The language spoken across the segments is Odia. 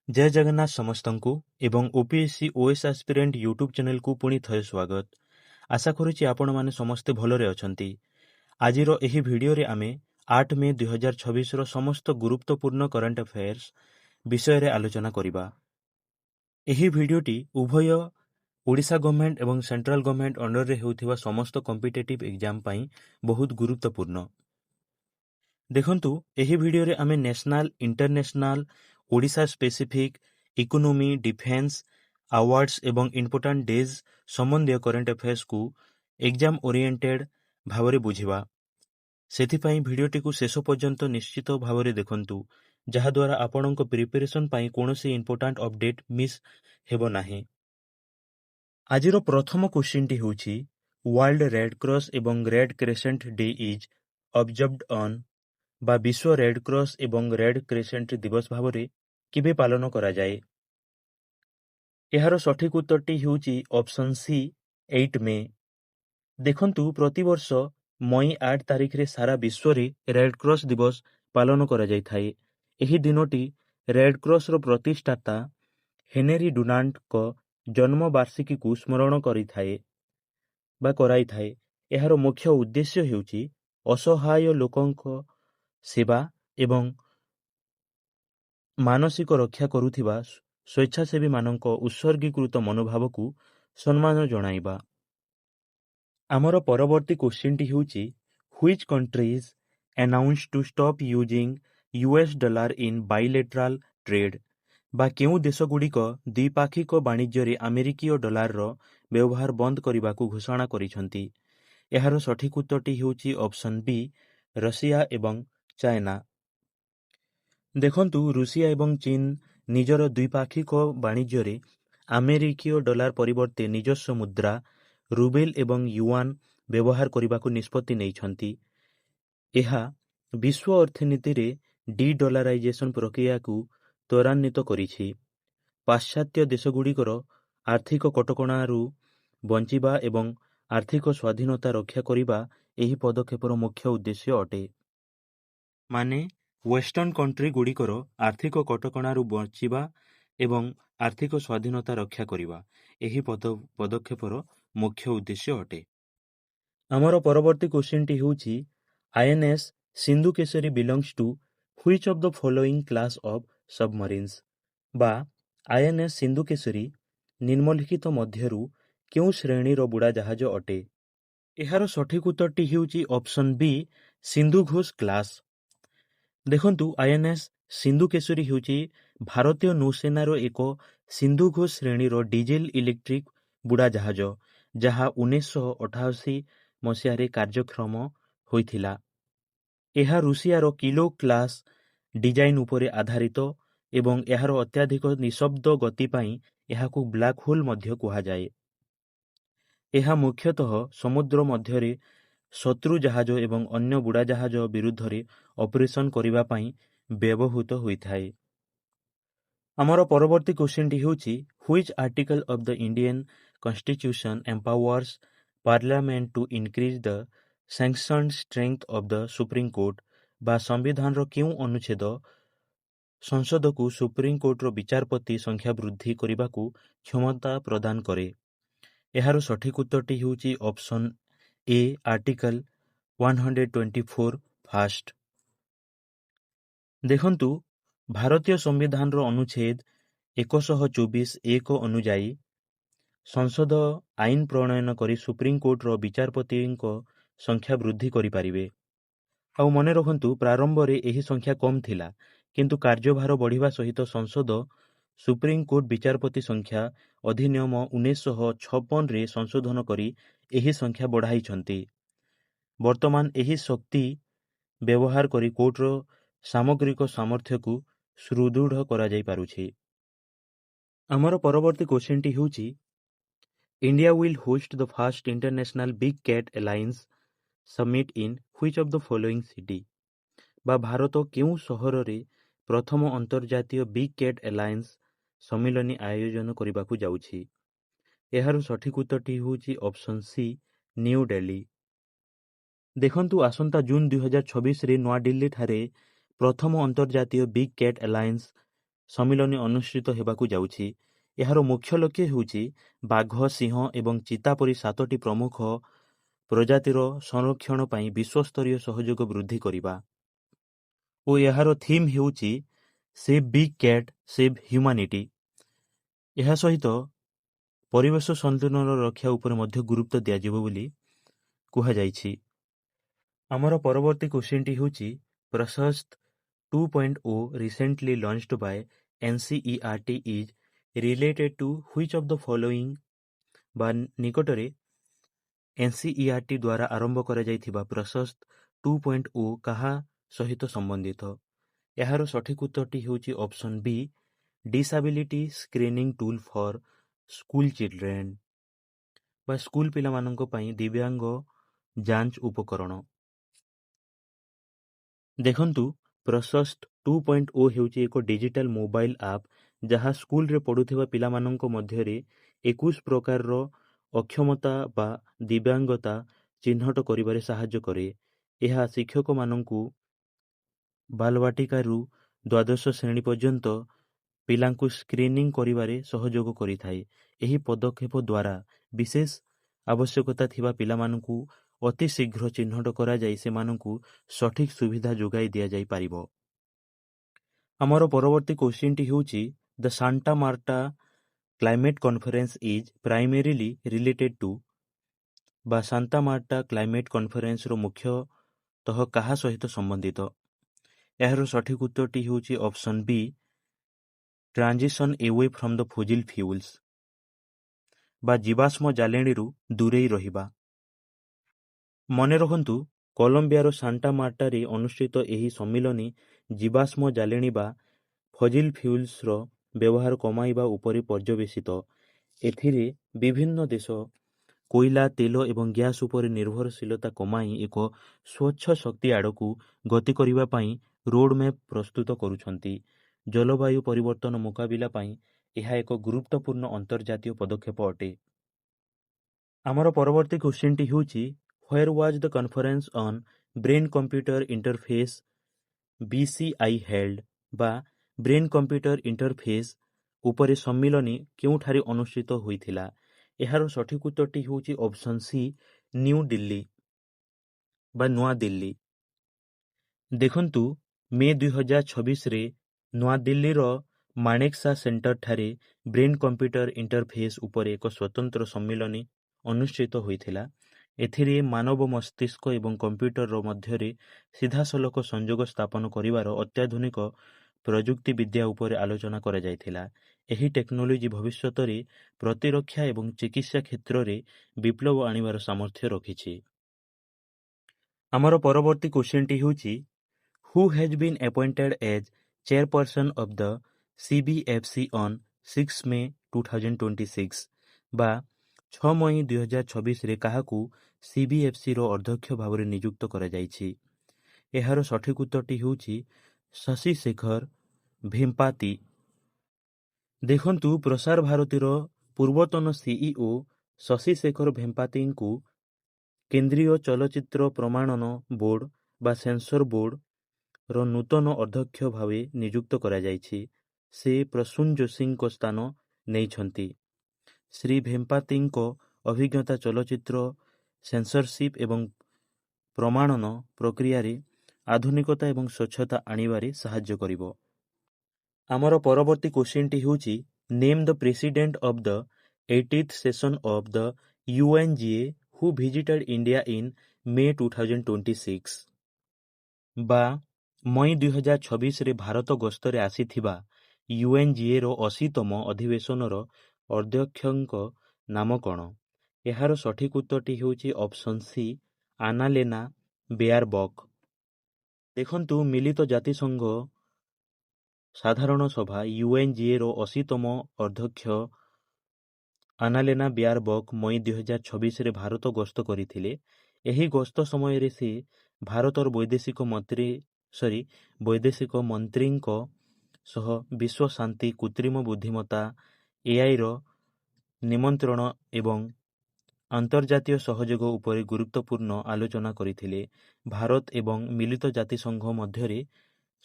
ଜୟ ଜଗନ୍ନାଥ ସମସ୍ତଙ୍କୁ ଏବଂ ଓପିଏସ୍ସି ଓଏସ୍ ଆସ୍ପିରେଣ୍ଟ ୟୁଟ୍ୟୁବ୍ ଚ୍ୟାନେଲକୁ ପୁଣି ଥରେ ସ୍ୱାଗତ। ଆଶା କରୁଛି ଆପଣମାନେ ସମସ୍ତେ ଭଲରେ ଅଛନ୍ତି। ଆଜିର ଏହି ଭିଡ଼ିଓରେ ଆମେ 8 ମେ 2026ର ସମସ୍ତ ଗୁରୁତ୍ୱପୂର୍ଣ୍ଣ କରେଣ୍ଟ ଆଫେୟାର୍ସ ବିଷୟରେ ଆଲୋଚନା କରିବା। ଏହି ଭିଡ଼ିଓଟି ଉଭୟ ଓଡ଼ିଶା ଗଭର୍ଣ୍ଣମେଣ୍ଟ ଏବଂ ସେଣ୍ଟ୍ରାଲ ଗଭର୍ଣ୍ଣମେଣ୍ଟ ଅଣ୍ଡରରେ ହେଉଥିବା ସମସ୍ତ କମ୍ପିଟେଟିଭ୍ ଏକ୍ଜାମ୍ ପାଇଁ ବହୁତ ଗୁରୁତ୍ୱପୂର୍ଣ୍ଣ। ଦେଖନ୍ତୁ, ଏହି ଭିଡ଼ିଓରେ ଆମେ national, international, Odisha specific, economy, defence, awards ଏବଂ ଇମ୍ପୋର୍ଟାଣ୍ଟ ଡେଜ୍ ସମ୍ବନ୍ଧୀୟ କରେଣ୍ଟ ଆଫେୟାର୍ସକୁ ଏକ୍ଜାମ୍ ଓରିଏଣ୍ଟେଡ୍ ଭାବରେ ବୁଝିବା। ସେଥିପାଇଁ ଭିଡ଼ିଓଟିକୁ ଶେଷ ପର୍ଯ୍ୟନ୍ତ ନିଶ୍ଚିତ ଭାବରେ ଦେଖନ୍ତୁ, ଯାହାଦ୍ୱାରା ଆପଣଙ୍କ ପ୍ରିପାରେସନ୍ ପାଇଁ କୌଣସି ଇମ୍ପୋର୍ଟାଣ୍ଟ ଅପଡେଟ୍ ମିସ୍ ହେବ ନାହିଁ। ଆଜିର ପ୍ରଥମ କ୍ୱେଶ୍ଚିନ୍ଟି ହେଉଛି, ୱାର୍ଲଡ ରେଡ୍ କ୍ରସ୍ ଏବଂ red crescent day is observed on ବା ବିଶ୍ୱ ରେଡ୍ କ୍ରସ୍ ଏବଂ ରେଡ୍ କ୍ରେସେଣ୍ଟ ଦିବସ ଭାବରେ କେବେ ପାଳନ କରାଯାଏ? ଏହାର ସଠିକ୍ ଉତ୍ତରଟି ହେଉଛି ଅପସନ୍ ସି, 8 ମେ। ଦେଖନ୍ତୁ, ପ୍ରତିବର୍ଷ ମଇ 8 ତାରିଖରେ ସାରା ବିଶ୍ୱରେ ରେଡ୍ କ୍ରସ୍ ଦିବସ ପାଳନ କରାଯାଇଥାଏ। ଏହି ଦିନଟି ରେଡ୍ କ୍ରସ୍ର ପ୍ରତିଷ୍ଠାତା ହେନେରୀ ଡୁନାଣ୍ଟଙ୍କ ଜନ୍ମ ବାର୍ଷିକୀକୁ ସ୍ମରଣ କରାଇଥାଏ। ଏହାର ମୁଖ୍ୟ ଉଦ୍ଦେଶ୍ୟ ହେଉଛି ଅସହାୟ ଲୋକଙ୍କ ସେବା ଏବଂ ମାନସିକ ରକ୍ଷା କରୁଥିବା ସ୍ୱେଚ୍ଛାସେବୀମାନଙ୍କ ଉତ୍ସର୍ଗୀକୃତ ମନୋଭାବକୁ ସମ୍ମାନ ଜଣାଇବା। ଆମର ପରବର୍ତ୍ତୀ କ୍ୱେଶ୍ଚିନ୍ଟି ହେଉଛି, which countries announce to stop using US dollar in bilateral trade ବା କେଉଁ ଦେଶଗୁଡ଼ିକ ଦ୍ୱିପାକ୍ଷିକ ବାଣିଜ୍ୟରେ ଆମେରିକୀୟ ଡଲାରର ବ୍ୟବହାର ବନ୍ଦ କରିବାକୁ ଘୋଷଣା କରିଛନ୍ତି? ଏହାର ସଠିକ୍ ଉତ୍ତରଟି ହେଉଛି ଅପସନ୍ ବି, ରଷିଆ ଏବଂ ଚାଇନା। ଦେଖନ୍ତୁ, ରୁଷିଆ ଏବଂ ଚୀନ ନିଜର ଦ୍ୱିପାକ୍ଷିକ ବାଣିଜ୍ୟରେ ଆମେରିକୀୟ ଡଲାର ପରିବର୍ତ୍ତେ ନିଜସ୍ୱ ମୁଦ୍ରା ରୁବେଲ୍ ଏବଂ ୟୁଆନ୍ ବ୍ୟବହାର କରିବାକୁ ନିଷ୍ପତ୍ତି ନେଇଛନ୍ତି। ଏହା ବିଶ୍ୱ ଅର୍ଥନୀତିରେ ଡି-ଡଲାରାଇଜେସନ୍ ପ୍ରକ୍ରିୟାକୁ ତ୍ୱରାନ୍ୱିତ କରିଛି। ପାଶ୍ଚାତ୍ୟ ଦେଶଗୁଡ଼ିକର ଆର୍ଥିକ କଟକଣାରୁ ବଞ୍ଚିବା ଏବଂ ଆର୍ଥିକ ସ୍ୱାଧୀନତା ରକ୍ଷା କରିବା ଏହି ପଦକ୍ଷେପର ମୁଖ୍ୟ ଉଦ୍ଦେଶ୍ୟ ଅଟେ। ମାନେ, ୱେଷ୍ଟର୍ଣ୍ଣ କଣ୍ଟ୍ରି ଗୁଡ଼ିକର ଆର୍ଥିକ କଟକଣାରୁ ବଞ୍ଚିବା ଏବଂ ଆର୍ଥିକ ସ୍ୱାଧୀନତା ରକ୍ଷା କରିବା ଏହି ପଦକ୍ଷେପର ମୁଖ୍ୟ ଉଦ୍ଦେଶ୍ୟ ଅଟେ। ଆମର ପରବର୍ତ୍ତୀ କ୍ୱେଶ୍ଚିନ୍ଟି ହେଉଛି, INS Sindhu Kesari belongs to which of the following class of submarines ବା INS ସିନ୍ଧୁ କେଶରୀ ନିମ୍ନଲିଖିତ ମଧ୍ୟରୁ କେଉଁ ଶ୍ରେଣୀର ବୁଡ଼ାଜାହାଜ ଅଟେ? ଏହାର ସଠିକ୍ ଉତ୍ତରଟି ହେଉଛି ଅପସନ୍ ବି, ସିନ୍ଧୁ ଘୋଷ କ୍ଲାସ୍। ଦେଖନ୍ତୁ, INS ସିନ୍ଧୁ କେଶରୀ ହେଉଛି ଭାରତୀୟ ନୌସେନାର ଏକ ସିନ୍ଧୁ ଘୋଷ ଶ୍ରେଣୀର ଡିଜେଲ ଇଲେକ୍ଟ୍ରିକ୍ ବୁଡ଼ାଜାହାଜ, ଯାହା 1988 ମସିହାରେ କାର୍ଯ୍ୟକ୍ଷମ ହୋଇଥିଲା। ଏହା ରୁଷିଆର କିଲୋ କ୍ଲାସ୍ ଡିଜାଇନ୍ ଉପରେ ଆଧାରିତ ଏବଂ ଏହାର ଅତ୍ୟଧିକ ନିଃଶବ୍ଦ ଗତି ପାଇଁ ଏହାକୁ ବ୍ଲାକ୍ ହୋଲ୍ ମଧ୍ୟ କୁହାଯାଏ। ଏହା ମୁଖ୍ୟତଃ ସମୁଦ୍ର ମଧ୍ୟରେ ଶତ୍ରୁ ଜାହାଜ ଏବଂ ଅନ୍ୟ ବୁଡ଼ାଜାହାଜ ବିରୁଦ୍ଧରେ ଅପରେସନ୍ କରିବା ପାଇଁ ବ୍ୟବହୃତ ହୋଇଥାଏ। ଆମର ପରବର୍ତ୍ତୀ କ୍ୱେଶ୍ଚିନ୍ଟି ହେଉଛି, which article of the Indian constitution empowers parliament to increase the sanctioned strength of the supreme court ବା ସମ୍ବିଧାନର କେଉଁ ଅନୁଚ୍ଛେଦ ସଂସଦକୁ ସୁପ୍ରିମକୋର୍ଟର ବିଚାରପତି ସଂଖ୍ୟା ବୃଦ୍ଧି କରିବାକୁ କ୍ଷମତା ପ୍ରଦାନ କରେ? ଏହାର ସଠିକ୍ ଉତ୍ତରଟି ହେଉଛି ଅପସନ୍ ଏ, ଆର୍ଟିକଲ୍ 124 ଫାଷ୍ଟ। ଦେଖନ୍ତୁ, ଭାରତୀୟ ସମ୍ବିଧାନର ଅନୁଚ୍ଛେଦ 124(1) ଅନୁଯାୟୀ ସଂସଦ ଆଇନ ପ୍ରଣୟନ କରି ସୁପ୍ରିମକୋର୍ଟର ବିଚାରପତିଙ୍କ ସଂଖ୍ୟା ବୃଦ୍ଧି କରିପାରିବେ। ଆଉ ମନେ ରଖନ୍ତୁ, ପ୍ରାରମ୍ଭରେ ଏହି ସଂଖ୍ୟା କମ୍ ଥିଲା, କିନ୍ତୁ କାର୍ଯ୍ୟଭାର ବଢ଼ିବା ସହିତ ସଂସଦ ସୁପ୍ରିମକୋର୍ଟ ବିଚାରପତି ସଂଖ୍ୟା ଅଧିନିୟମ 1956ରେ ସଂଶୋଧନ କରି ଏହି ସଂଖ୍ୟା ବଢ଼ାଇଛନ୍ତି। ବର୍ତ୍ତମାନ ଏହି ଶକ୍ତି ବ୍ୟବହାର କରି କୋର୍ଟର ସାମଗ୍ରିକ ସାମର୍ଥ୍ୟକୁ ସୁଦୃଢ଼ କରାଯାଇପାରୁଛି। ଆମର ପରବର୍ତ୍ତୀ କ୍ୱେଶ୍ଚିନ୍ଟି ହେଉଛି, India will host the first international big cat alliance summit in which of the following city ବା ଭାରତ କେଉଁ ସହରରେ ପ୍ରଥମ ଅନ୍ତର୍ଜାତୀୟ ବିଗ୍ କ୍ୟାଟ୍ ଆଲାଏନ୍ସ ସମ୍ମିଳନୀ ଆୟୋଜନ କରିବାକୁ ଯାଉଛି? ଏହାର ସଠିକ୍ ଉତ୍ତରଟି ହେଉଛି ଅପସନ୍ ସି, ନ୍ୟୁ ଦିଲ୍ଲୀ। ଦେଖନ୍ତୁ, ଆସନ୍ତା ଜୁନ୍ 2026ରେ ନୂଆଦିଲ୍ଲୀଠାରେ ପ୍ରଥମ ଅନ୍ତର୍ଜାତୀୟ ବିଗ୍ କ୍ୟାଟ୍ ଆଲାଏନ୍ସ ସମ୍ମିଳନୀ ଅନୁଷ୍ଠିତ ହେବାକୁ ଯାଉଛି। ଏହାର ମୁଖ୍ୟ ଲକ୍ଷ୍ୟ ହେଉଛି ବାଘ, ସିଂହ ଏବଂ ଚିତା ପରି 7ଟି ପ୍ରମୁଖ ପ୍ରଜାତିର ସଂରକ୍ଷଣ ପାଇଁ ବିଶ୍ୱସ୍ତରୀୟ ସହଯୋଗ ବୃଦ୍ଧି କରିବା ଓ ଏହାର ଥିମ୍ ହେଉଛି save big cat, save humanity. ଏହା ସହିତ ପରିବେଶ ସନ୍ତୁଳନ ରକ୍ଷା ଉପରେ ମଧ୍ୟ ଗୁରୁତ୍ୱ ଦିଆଯିବ ବୋଲି କୁହାଯାଇଛି। ଆମର ପରବର୍ତ୍ତୀ କ୍ୱେଶ୍ଚିନ୍ଟି ହେଉଛି ପ୍ରଶସ୍ତ 2.0 recently launched by NCERT is related to which of the following ବା ନିକଟରେ NCERT ଦ୍ୱାରା ଆରମ୍ଭ କରାଯାଇଥିବା ପ୍ରଶସ୍ତ 2.0 କାହା ସହିତ ସମ୍ବନ୍ଧିତ? ଏହାର ସଠିକ୍ ଉତ୍ତରଟି ହେଉଛି option B, disability screening tool for school children ବା ସ୍କୁଲ ପିଲାମାନଙ୍କ ପାଇଁ ଦିବ୍ୟାଙ୍ଗ ଯାଞ୍ଚ ଉପକରଣ। ଦେଖନ୍ତୁ, ପ୍ରଶସ୍ତ 2.0 ହେଉଛି ଏକ ଡିଜିଟାଲ ମୋବାଇଲ ଆପ୍ ଯାହା ସ୍କୁଲରେ ପଢ଼ୁଥିବା ପିଲାମାନଙ୍କ ମଧ୍ୟରେ 21 ପ୍ରକାରର ଅକ୍ଷମତା ବା ଦିବ୍ୟାଙ୍ଗତା ଚିହ୍ନଟ କରିବାରେ ସାହାଯ୍ୟ କରେ। ଏହା ଶିକ୍ଷକମାନଙ୍କୁ ବାଲବାଟିକାରୁ ଦ୍ୱାଦଶ ଶ୍ରେଣୀ ପର୍ଯ୍ୟନ୍ତ ପିଲାଙ୍କୁ ସ୍କ୍ରିନିଂ କରିବାରେ ସହଯୋଗ କରିଥାଏ। ଏହି ପଦକ୍ଷେପ ଦ୍ୱାରା ବିଶେଷ ଆବଶ୍ୟକତା ଥିବା ପିଲାମାନଙ୍କୁ ଅତି ଶୀଘ୍ର ଚିହ୍ନଟ କରାଯାଇ ସେମାନଙ୍କୁ ସଠିକ୍ ସୁବିଧା ଯୋଗାଇ ଦିଆଯାଇପାରିବ। ଆମର ପରବର୍ତ୍ତୀ କ୍ୱେଶ୍ଚିନ୍ଟି ହେଉଛି the Santa Marta climate conference is primarily related to ବା ସାନ୍ତା ମାର୍ଟା କ୍ଲାଇମେଟ୍ କନଫରେନ୍ସର ମୁଖ୍ୟତଃ କାହା ସହିତ ସମ୍ବନ୍ଧିତ? ଏହାର ସଠିକ୍ ଉତ୍ତରଟି ହେଉଛି option B, transition away from the fossil fuels ବା ଜୀବାଶ୍ମ ଜାଳେଣୀରୁ ଦୂରେଇ ରହିବା। ମନେ ରଖନ୍ତୁ, କଲମ୍ବିଆର ସାଣ୍ଟା ମାର୍ଟାରେ ଅନୁଷ୍ଠିତ ଏହି ସମ୍ମିଳନୀ ଜୀବାଶ୍ମ ଜାଳେଣୀ ବା ଫଜିଲ୍ ଫ୍ୟୁଲ୍ସର ବ୍ୟବହାର କମାଇବା ଉପରେ ପର୍ଯ୍ୟବେସିତ। ଏଥିରେ ବିଭିନ୍ନ ଦେଶ କୋଇଲା, ତେଲ ଏବଂ ଗ୍ୟାସ୍ ଉପରେ ନିର୍ଭରଶୀଳତା କମାଇ ଏକ ସ୍ୱଚ୍ଛ ଶକ୍ତି ଆଡ଼କୁ ଗତି କରିବା ପାଇଁ ରୋଡମ୍ୟାପ୍ ପ୍ରସ୍ତୁତ କରୁଛନ୍ତି। ଜଳବାୟୁ ପରିବର୍ତ୍ତନ ମୁକାବିଲା ପାଇଁ ଏହା ଏକ ଗୁରୁତ୍ୱପୂର୍ଣ୍ଣ ଅନ୍ତର୍ଜାତୀୟ ପଦକ୍ଷେପ ଅଟେ। ଆମର ପରବର୍ତ୍ତୀ କ୍ୱେଶ୍ଚିନ୍ଟି ହେଉଛି where was the conference on brain computer interface BCI held ବା ବ୍ରେନ୍ କମ୍ପ୍ୟୁଟର ଇଣ୍ଟରଫେସ୍ ଉପରେ ସମ୍ମିଳନୀ କେଉଁଠାରେ ଅନୁଷ୍ଠିତ ହୋଇଥିଲା? ଏହାର ସଠିକ୍ ଉତ୍ତରଟି ହେଉଛି ଅପସନ୍ ସି, ନ୍ୟୁ ଦିଲ୍ଲୀ ବା ନୂଆଦିଲ୍ଲୀ। ଦେଖନ୍ତୁ, ମେ 2026ରେ ନୂଆଦିଲ୍ଲୀର ମାଣେକ୍‌ଶା ସେଣ୍ଟରଠାରେ ବ୍ରେନ୍ କମ୍ପ୍ୟୁଟର ଇଣ୍ଟରଫେସ୍ ଉପରେ ଏକ ସ୍ୱତନ୍ତ୍ର ସମ୍ମିଳନୀ ଅନୁଷ୍ଠିତ ହୋଇଥିଲା। ଏଥିରେ ମାନବ ମସ୍ତିଷ୍କ ଏବଂ କମ୍ପ୍ୟୁଟର ମଧ୍ୟରେ ସିଧାସଳଖ ସଂଯୋଗ ସ୍ଥାପନ କରିବାର ଅତ୍ୟାଧୁନିକ ପ୍ରଯୁକ୍ତିବିଦ୍ୟା ଉପରେ ଆଲୋଚନା କରାଯାଇଥିଲା। ଏହି ଟେକ୍ନୋଲୋଜି ଭବିଷ୍ୟତରେ ପ୍ରତିରକ୍ଷା ଏବଂ ଚିକିତ୍ସା କ୍ଷେତ୍ରରେ ବିପ୍ଳବ ଆଣିବାର ସାମର୍ଥ୍ୟ ରଖିଛି। ଆମର ପରବର୍ତ୍ତୀ କ୍ୱେଶ୍ଚିନ୍ଟି ହେଉଛି who has been appointed as chairperson of the CBFC on 6 May 2026 ବା 6 ମଇ 2026ରେ କାହାକୁ CBFCର ଅଧ୍ୟକ୍ଷ ଭାବରେ ନିଯୁକ୍ତ କରାଯାଇଛି? ଏହାର ସଠିକ୍ ଉତ୍ତରଟି ହେଉଛି ଶଶି ଶେଖର ଭେମ୍ପାତି। ଦେଖନ୍ତୁ, ପ୍ରସାର ଭାରତୀର ପୂର୍ବତନ CEO ଶଶି ଶେଖର ଭେମ୍ପାତିଙ୍କୁ କେନ୍ଦ୍ରୀୟ ଚଳଚ୍ଚିତ୍ର ପ୍ରମାଣନ ବୋର୍ଡ ବା ସେନ୍ସର ବୋର୍ଡର ନୂତନ ଅଧ୍ୟକ୍ଷ ଭାବେ ନିଯୁକ୍ତ କରାଯାଇଛି। ସେ ପ୍ରସୂନ ଯୋଶୀଙ୍କ ସ୍ଥାନ ନେଇଛନ୍ତି। ଶ୍ରୀ ଭେମ୍ପାତିଙ୍କ ଅଭିଜ୍ଞତା ଚଳଚ୍ଚିତ୍ର ସେନ୍ସରସିପ୍ ଏବଂ ପ୍ରମାଣନ ପ୍ରକ୍ରିୟାରେ ଆଧୁନିକତା ଏବଂ ସ୍ୱଚ୍ଛତା ଆଣିବାରେ ସାହାଯ୍ୟ କରିବ। ଆମର ପରବର୍ତ୍ତୀ କ୍ୱେଶ୍ଚିନ୍ଟି ହେଉଛି name the president of the 80th session of the UNGA who visited India in May 2026 ବା ମଇ 2026ରେ ଭାରତ ଗସ୍ତରେ ଆସିଥିବା UNGAର 80ତମ ଅଧିବେଶନର ଅଧ୍ୟକ୍ଷଙ୍କ ନାମ କ'ଣ? ଏହାର ସଠିକ୍ ଉତ୍ତରଟି ହେଉଛି ଅପସନ୍ ସି, ଆନାଲେନା ବେୟାରବକ୍। ଦେଖନ୍ତୁ, ମିଳିତ ଜାତିସଂଘ ସାଧାରଣ ସଭା UNGAର 80ତମ ଅଧ୍ୟକ୍ଷ ଆନାଲେନା ବେୟାରବକ୍ ମଇ 2026ରେ ଭାରତ ଗସ୍ତ କରିଥିଲେ। ଏହି ଗସ୍ତ ସମୟରେ ସେ ଭାରତର ବୈଦେଶିକ ମନ୍ତ୍ରୀଙ୍କ ସହ ବିଶ୍ୱ ଶାନ୍ତି, କୃତ୍ରିମ ବୁଦ୍ଧିମତ୍ତା AIର ନିମନ୍ତ୍ରଣ ଏବଂ ଅନ୍ତର୍ଜାତୀୟ ସହଯୋଗ ଉପରେ ଗୁରୁତ୍ୱପୂର୍ଣ୍ଣ ଆଲୋଚନା କରିଥିଲେ। ଭାରତ ଏବଂ ମିଳିତ ଜାତିସଂଘ ମଧ୍ୟରେ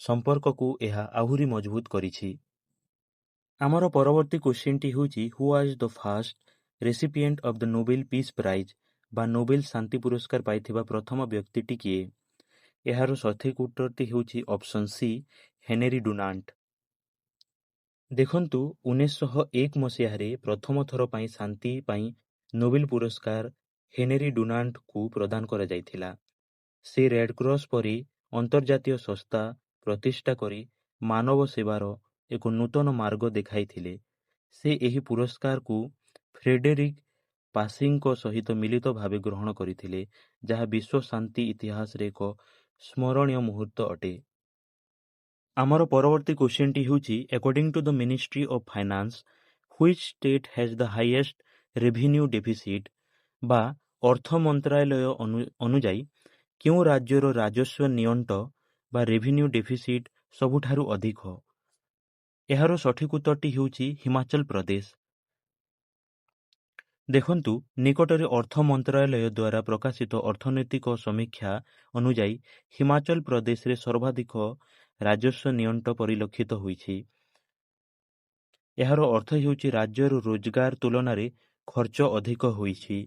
ସମ୍ପର୍କକୁ ଏହା ଆହୁରି ମଜବୁତ କରିଛି। ଆମର ପରବର୍ତ୍ତୀ କ୍ୱେଶ୍ଚିନ୍‌ଟି ହେଉଛି who was the first recipient of the Nobel peace prize ବା ନୋବେଲ ଶାନ୍ତି ପୁରସ୍କାର ପାଇଥିବା ପ୍ରଥମ ବ୍ୟକ୍ତିଟି କିଏ? ଏହାର ସଠିକ୍ ଉତ୍ତରଟି ହେଉଛି ଅପସନ୍ ସି ହେନେରୀ ଡୁନାଣ୍ଟ। ଦେଖନ୍ତୁ 1901 ମସିହାରେ ପ୍ରଥମ ଥର ପାଇଁ ଶାନ୍ତି ପାଇଁ ନୋବେଲ ପୁରସ୍କାର ହେନେରୀ ଡୁନାଣ୍ଟଙ୍କୁ ପ୍ରଦାନ କରାଯାଇଥିଲା। ସେ ରେଡ୍‌କ୍ରସ୍ ପରି ଅନ୍ତର୍ଜାତୀୟ ସଂସ୍ଥା ପ୍ରତିଷ୍ଠା କରି ମାନବ ସେବାର ଏକ ନୂତନ ମାର୍ଗ ଦେଖାଇଥିଲେ। ସେ ଏହି ପୁରସ୍କାରକୁ ଫ୍ରେଡେରିକ୍ ପାସିଙ୍କ ସହିତ ମିଳିତ ଭାବେ ଗ୍ରହଣ କରିଥିଲେ, ଯାହା ବିଶ୍ୱ ଶାନ୍ତି ଇତିହାସରେ ଏକ ସ୍ମରଣୀୟ ମୁହୂର୍ତ୍ତ ଅଟେ। ଆମର ପରବର୍ତ୍ତୀ କ୍ୱେଶ୍ଚିନ୍‌ଟି ହେଉଛି according to the ministry of finance which state has the highest revenue deficit ବା ଅର୍ଥ ମନ୍ତ୍ରାଳୟ ଅନୁଯାୟୀ କେଉଁ ରାଜ୍ୟର ରାଜସ୍ୱ ନିଅଣ୍ଟ ବା ରେଭିନ୍ୟୁ ଡେଫିସିଟ୍ ସବୁଠାରୁ ଅଧିକ? ଏହାର ସଠିକ୍ ଉତ୍ତରଟି ହେଉଛି ହିମାଚଳ ପ୍ରଦେଶ। ଦେଖନ୍ତୁ ନିକଟରେ ଅର୍ଥ ମନ୍ତ୍ରାଳୟ ଦ୍ୱାରା ପ୍ରକାଶିତ ଅର୍ଥନୈତିକ ସମୀକ୍ଷା ଅନୁଯାୟୀ ହିମାଚଳ ପ୍ରଦେଶରେ ସର୍ବାଧିକ ରାଜସ୍ୱ ନିଅଣ୍ଟ ପରିଲକ୍ଷିତ ହୋଇଛି। ଏହାର ଅର୍ଥ ହେଉଛି ରାଜ୍ୟର ରୋଜଗାର ତୁଳନାରେ ଖର୍ଚ୍ଚ ଅଧିକ ହୋଇଛି।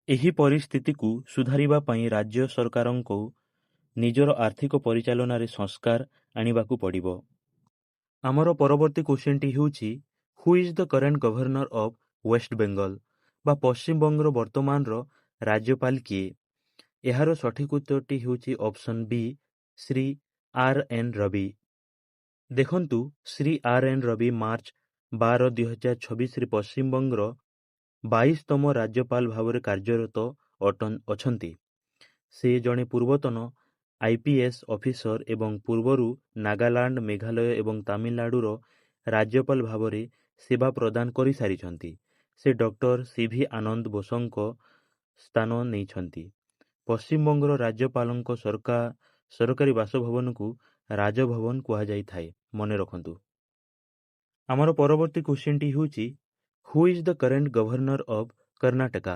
ଏହି ପରିସ୍ଥିତିକୁ ସୁଧାରିବା ପାଇଁ ରାଜ୍ୟ ସରକାରଙ୍କୁ ନିଜର ଆର୍ଥିକ ପରିଚାଳନାରେ ସଂସ୍କାର ଆଣିବାକୁ ପଡ଼ିବ। ଆମର ପରବର୍ତ୍ତୀ କ୍ୱେଶ୍ଚିନ୍‌ଟି ହେଉଛି who is the current governor of West Bengal ବା ପଶ୍ଚିମବଙ୍ଗର ବର୍ତ୍ତମାନର ରାଜ୍ୟପାଳ କିଏ? ଏହାର ସଠିକ୍ ଉତ୍ତରଟି ହେଉଛି option B Shri R N. Ravi. ଦେଖନ୍ତୁ ଶ୍ରୀ ଆର୍.ଏନ୍. ରବି ମାର୍ଚ୍ଚ 12, 2026ରେ ପଶ୍ଚିମବଙ୍ଗର 22ତମ ରାଜ୍ୟପାଳ ଭାବରେ କାର୍ଯ୍ୟରତ ଅଛନ୍ତି। ସେ ଜଣେ ପୂର୍ବତନ ଆଇପିଏସ୍ ଅଫିସର ଏବଂ ପୂର୍ବରୁ ନାଗାଲାଣ୍ଡ, ମେଘାଳୟ ଏବଂ ତାମିଲନାଡୁର ରାଜ୍ୟପାଳ ଭାବରେ ସେବା ପ୍ରଦାନ କରିସାରିଛନ୍ତି। ସେ ଡକ୍ଟର ସି.ଭି. ଆନନ୍ଦ ବୋଷଙ୍କ ସ୍ଥାନ ନେଇଛନ୍ତି। ପଶ୍ଚିମବଙ୍ଗର ରାଜ୍ୟପାଳଙ୍କ ସରକାରୀ ବାସଭବନକୁ ରାଜଭବନ କୁହାଯାଇଥାଏ, ମନେ ରଖନ୍ତୁ। ଆମର ପରବର୍ତ୍ତୀ କ୍ୱେଶ୍ଚିନ୍‌ଟି ହେଉଛି who is the current governor of Karnataka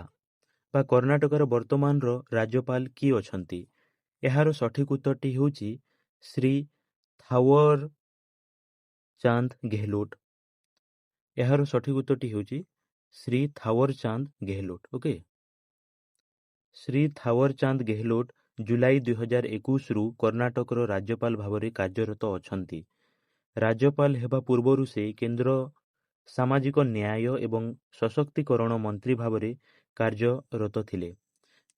ବା କର୍ଣ୍ଣାଟକର ବର୍ତ୍ତମାନର ରାଜ୍ୟପାଳ କିଏ ଅଛନ୍ତି? ଏହାର ସଠିକ୍ ଉତ୍ତରଟି ହେଉଛି ଶ୍ରୀ ଥାୱର ଚାନ୍ଦ ଗେହଲୋଟ। ଏହାର ସଠିକ୍ ଉତ୍ତରଟି ହେଉଛି ଶ୍ରୀ ଥାୱର ଚାନ୍ଦ ଗେହଲୋଟ। ଓକେ, ଶ୍ରୀ ଥାୱର ଚାନ୍ଦ ଗେହଲୋଟ ଜୁଲାଇ 2021ରୁ କର୍ଣ୍ଣାଟକର ରାଜ୍ୟପାଳ ଭାବରେ କାର୍ଯ୍ୟରତ ଅଛନ୍ତି। ରାଜ୍ୟପାଳ ହେବା ପୂର୍ବରୁ ସେ କେନ୍ଦ୍ର ସାମାଜିକ ନ୍ୟାୟ ଏବଂ ସଶକ୍ତିକରଣ ମନ୍ତ୍ରୀ ଭାବରେ କାର୍ଯ୍ୟରତ ଥିଲେ।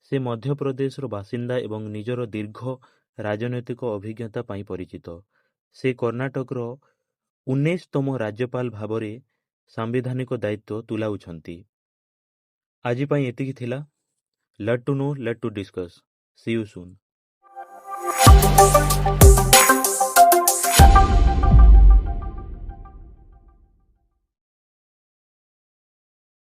ସେ ମଧ୍ୟପ୍ରଦେଶର ବାସିନ୍ଦା ଏବଂ ନିଜର ଦୀର୍ଘ ରାଜନୈତିକ ଅଭିଜ୍ଞତା ପାଇଁ ପରିଚିତ। ସେ କର୍ଣ୍ଣାଟକର 19ତମ ରାଜ୍ୟପାଳ ଭାବରେ ସାମ୍ବିଧାନିକ ଦାୟିତ୍ୱ ତୁଲାଉଛନ୍ତି। ଆଜି ପାଇଁ ଏତିକି ଥିଲା। Let to know, let to discuss. See you soon.